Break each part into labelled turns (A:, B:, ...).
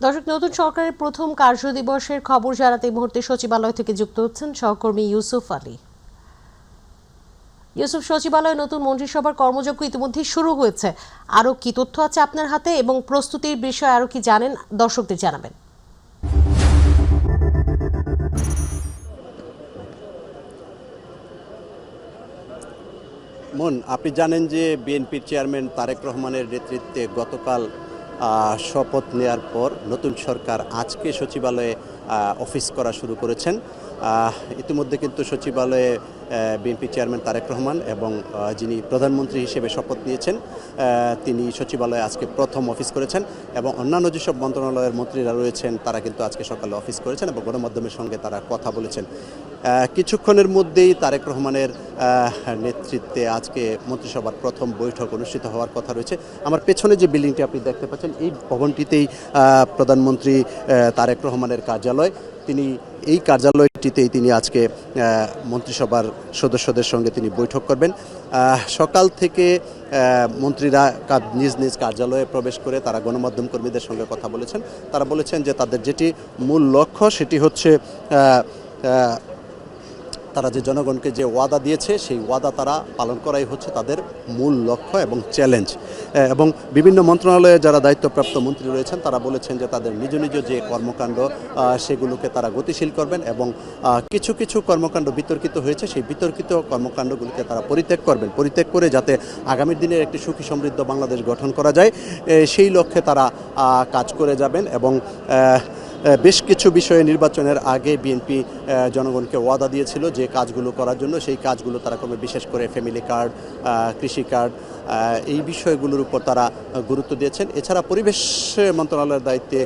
A: দর্শক, নতুন সরকারের প্রথম কার্যদিবসের খবর জানাতে এই মুহূর্তে সচিবালয় থেকে যুক্ত হচ্ছেন সহকর্মী ইউসুফ আলী। ইউসুফ, সচিবালয়ে নতুন মন্ত্রিসভার কর্মযজ্ঞ ইতিমধ্যে শুরু হয়েছে। আরো কি তথ্য আছে আপনার হাতে এবং প্রস্তুতির বিষয়ে আরো কি জানেন দর্শকদের জানাবেন।
B: আপনি জানেন যে বিএনপির চেয়ারম্যান তারেক রহমানের নেতৃত্বে গতকাল শপথ নেয়ার পর নতুন সরকার আজকে সচিবালয়ে অফিস করা শুরু করেছেন। ইতিমধ্যে কিন্তু সচিবালয়ে বিএনপি চেয়ারম্যান তারেক রহমান এবং যিনি প্রধানমন্ত্রী হিসেবে শপথ নিয়েছেন তিনি সচিবালয়ে আজকে প্রথম অফিস করেছেন এবং অন্যান্য যেসব মন্ত্রণালয়ের মন্ত্রীরা রয়েছেন তারা কিন্তু আজকে সকালে অফিস করেছেন এবং গণমাধ্যমের সঙ্গে তারা কথা বলেছেন। কিছুক্ষণের মধ্যেই তারেক রহমানের নেতৃত্বে আজকে মন্ত্রিসভার প্রথম বৈঠক অনুষ্ঠিত হওয়ার কথা রয়েছে। আমার পেছনে যে বিল্ডিংটি আপনি দেখতে পাচ্ছেন এই ভবনটিতেই প্রধানমন্ত্রী তারেক রহমানের কার্যালয়। তিনি এই কার্যালয়টিতেই তিনি আজকে মন্ত্রিসভার সদস্যদের সঙ্গে তিনি বৈঠক করবেন। সকাল থেকে মন্ত্রীরা নিজ নিজ কার্যালয়ে প্রবেশ করে তারা গণমাধ্যম কর্মীদের সঙ্গে কথা বলেছেন। তারা বলেছেন যে তাদের যেটি মূল লক্ষ্য সেটি হচ্ছে তারা যে জনগণকে যে ওয়াদা দিয়েছে সেই ওয়াদা তারা পালন করাই হচ্ছে তাদের মূল লক্ষ্য এবং চ্যালেঞ্জ। এবং বিভিন্ন মন্ত্রণালয়ে যারা দায়িত্বপ্রাপ্ত মন্ত্রী রয়েছেন তারা বলেছেন যে তাদের নিজ নিজ যে কর্মকাণ্ড সেগুলোকে তারা গতিশীল করবেন এবং কিছু কিছু কর্মকাণ্ড বিতর্কিত হয়েছে সেই বিতর্কিত কর্মকাণ্ডগুলিকে তারা পরিত্যাগ করে যাতে আগামী দিনের একটি সুখী সমৃদ্ধ বাংলাদেশ গঠন করা যায় সেই লক্ষ্যে তারা কাজ করে যাবেন। এবং বেশ কিছু বিষয়ে নির্বাচনের আগে বিএনপি জনগণকে ওয়াদা দিয়েছিল যে কাজগুলো করার জন্য, সেই কাজগুলো তারা করবে। বিশেষ করে ফ্যামিলি কার্ড, কৃষি কার্ড, এই বিষয়গুলোর উপর তারা গুরুত্ব দিয়েছেন। এছাড়া পরিবেশ মন্ত্রণালয়ের দায়িত্বে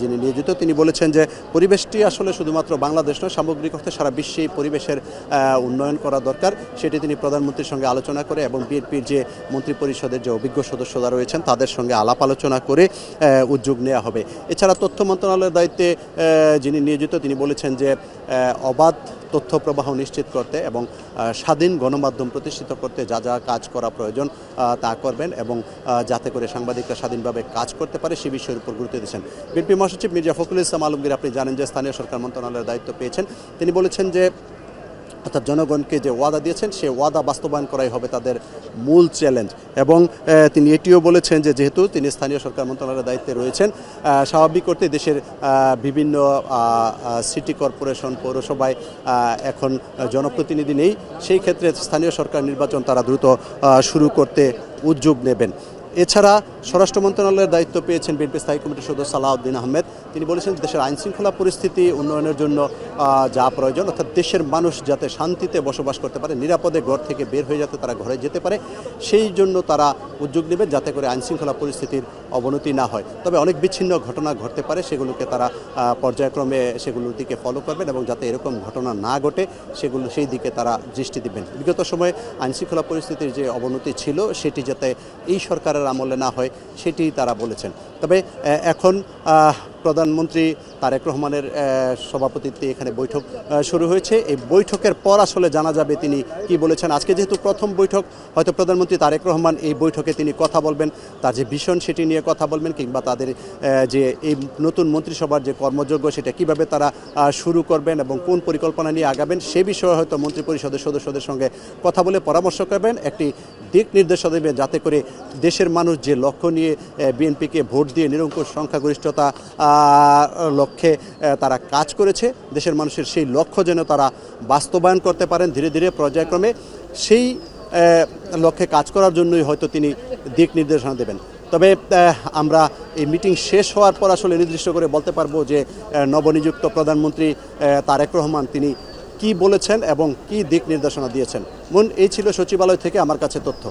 B: যিনি নিয়োজিত তিনি বলেছেন যে পরিবেশটি আসলে শুধুমাত্র বাংলাদেশ নয়, সামগ্রিক অর্থে সারা বিশ্বেই পরিবেশের উন্নয়ন করা দরকার। সেটি তিনি প্রধানমন্ত্রীর সঙ্গে আলোচনা করে এবং বিএনপির যে মন্ত্রী পরিষদের যে অভিজ্ঞ সদস্যরা রয়েছেন তাদের সঙ্গে আলাপ আলোচনা করে উদ্যোগ নেওয়া হবে। এছাড়া তথ্য মন্ত্রণালয়ের দায়িত্বে যিনি নিয়োজিত তিনি বলেছেন যে অবাধ তথ্য প্রবাহ নিশ্চিত করতে এবং স্বাধীন গণমাধ্যম প্রতিষ্ঠিত করতে যা যা কাজ করা প্রয়োজন তা করবেন এবং যাতে করে সাংবাদিকরা স্বাধীনভাবে কাজ করতে পারে সে বিষয়ের উপর গুরুত্ব দিয়েছেন। বিএনপি মহাসচিব মির্জা ফখরুল ইসলাম আলমগীর, আপনি জানেন যে স্থানীয় সরকার মন্ত্রণালয়ের দায়িত্ব পেয়েছেন। তিনি বলেছেন যে অর্থাৎ জনগণকে যে ওয়াদা দিয়েছেন সে ওয়াদা বাস্তবায়ন করাই হবে তাদের মূল চ্যালেঞ্জ। এবং তিনি এটিও বলেছেন যে যেহেতু তিনি স্থানীয় সরকার মন্ত্রণালয়ের দায়িত্বে রয়েছেন, স্বাভাবিক করতে দেশের বিভিন্ন সিটি কর্পোরেশন, পৌরসভায় এখন জনপ্রতিনিধি নেই, সেই ক্ষেত্রে স্থানীয় সরকার নির্বাচন তারা দ্রুত শুরু করতে উদ্যোগ নেবেন। এছাড়া স্বরাষ্ট্র মন্ত্রণালয়ের দায়িত্ব পেয়েছেন বিএনপি স্থায়ী কমিটির সদস্য সালাউদ্দিন আহমেদ। তিনি বলেছেন দেশের আইনশৃঙ্খলা পরিস্থিতি উন্নয়নের জন্য যা প্রয়োজন, অর্থাৎ দেশের মানুষ যাতে শান্তিতে বসবাস করতে পারে, নিরাপদে ঘর থেকে বের হয়ে যাতে তারা ঘরে যেতে পারে, সেই জন্য তারা উদ্যোগ নেবেন যাতে করে আইনশৃঙ্খলা পরিস্থিতির অবনতি না হয়। তবে অনেক বিচ্ছিন্ন ঘটনা ঘটতে পারে, সেগুলোকে তারা পর্যায়ক্রমে সেগুলোর দিকে ফলো করবেন এবং যাতে এরকম ঘটনা না ঘটে সেই দিকে তারা দৃষ্টি দিবেন। বিগত সময়ে আইনশৃঙ্খলা পরিস্থিতির যে অবনতি ছিল সেটি যাতে এই সরকারের আমলে না হয় সেটি তারা বলেছেন। তবে এখন প্রধানমন্ত্রী তারেক রহমানের সভাপতিত্বে এখানে বৈঠক শুরু হয়েছে। এই বৈঠকের পর আসলে জানা যাবে তিনি কি বলেছেন। আজকে যেহেতু প্রথম বৈঠক, হয়তো প্রধানমন্ত্রী তারেক রহমান এই বৈঠকে তিনি কথা বলবেন, তার যে ভিশন সেটি নিয়ে কথা বলবেন, কিংবা তাদের যে এই নতুন মন্ত্রিসভার যে কর্মযজ্ঞ সেটা কিভাবে তারা শুরু করবেন এবং কোন পরিকল্পনা নিয়ে আগাবেন সে বিষয়ে হয়তো মন্ত্রী পরিষদের সদস্যদের সঙ্গে কথা বলে পরামর্শ করবেন, একটি দিক নির্দেশনা দেবেন যাতে করে দেশের মানুষ যে লক্ষ্য নিয়ে বিএনপিকে ভোট দিয়ে নিরঙ্কুশ সংখ্যাগরিষ্ঠতা লক্ষ্যে তারা কাজ করেছে, দেশের মানুষের সেই লক্ষ্য যেন তারা বাস্তবায়ন করতে পারেন ধীরে ধীরে পর্যায়ক্রমে, সেই লক্ষ্যে কাজ করার জন্যই হয়তো তিনি দিক নির্দেশনা দেবেন। তবে আমরা এই মিটিং শেষ হওয়ার পর আসলে নির্দিষ্ট করে বলতে পারবো যে নবনিযুক্ত প্রধানমন্ত্রী তারেক রহমান তিনি কি বলেছেন এবং কি দিক নির্দেশনা দিয়েছেন। এই ছিল সচিবালয় থেকে আমার কাছে তথ্য।